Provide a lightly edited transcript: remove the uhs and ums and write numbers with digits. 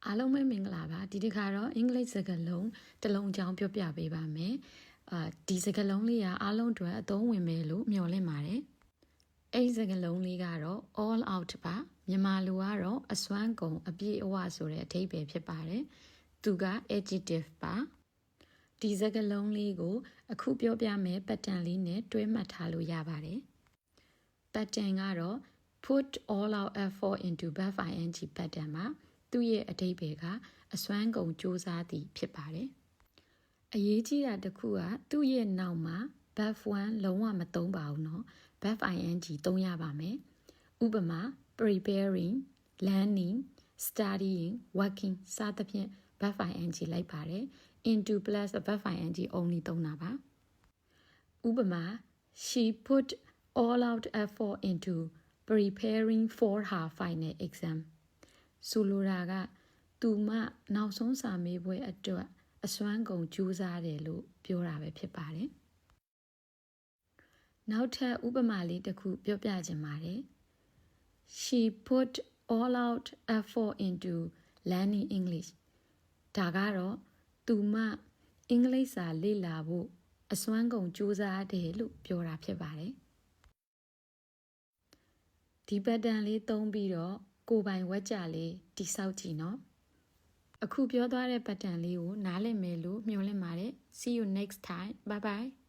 အားလုံးပဲမင်္ဂလာပါဒီတစ်ခါတော့အင်္ဂလိပ်စကားလုံးတစ်လုံးအကြောင်းပြောပြပေးပါမယ်ဒီစကားလုံးလေးကအားလုံးအတွက်အသုံးဝင်မယ်လို့မျှော်လင့်ပါတယ်အဲ့ဒီစကားလုံးလေးကတော့ all out ပါမြန်မာလိုကတော့အစွမ်းကုန်အပြည့်အဝဆိုတဲ့အဓိပ္ပာယ်ဖြစ်ပါတယ်သူက adjective ပါဒီစကားလုံးလေးကိုအခုပြောပြမယ် pattern လေးနဲ့တွဲမှတ်ထားလို့ရပါတယ် pattern ကတော့ put all out effort into verb ing pattern မှာသူ့ရဲ့အဓိပ္ပာယ်ကအစွမ်းကုန်စူးစမ်းသည်ဖြစ်ပါတယ်အရေးကြီးတာတစ်ခုကသူ့ရဲ့နောက်မှာ verb 1လုံးဝမသုံးပါဘူးเนาะ verb ing သုံးရပါမယ်ဥပမာ preparing learning studying working စသဖြင့် verb ing လိုက်ပါတယ် into plus verb ing only သုံးတာပါဥပမာ she put all out effort into preparing for her final exam ဆိုလိုတာကသူမနောက်ဆုံးစာမေးပွဲအတွက်အစွမ်းကုန်ကြိုးစားတယ်လို့ပြောတာပဲဖြစ်ပါတယ်နောက်ထပ်ဥပမာလေးတစ်ခုပြောပြချင်ပါတယ် She put all out effort into learning English ဒါကတော့သူမအင်္ဂလိပ်စာလေ့လာဖို့အစွမ်းကုန်ကြိုးစားတယ်လို့ပြောတာဖြစ်ပါတယ်ဒီ pattern လေးသုံးပြီးတော့ကိုယ်ပိုင်ဝက်ကြလေးတိဆောက်ကြည့်နော်အခုပြောသွားတဲ့ pattern လေးကိုနားလည်မယ်လို့မျှော်လင့်ပါတယ် See you next time bye bye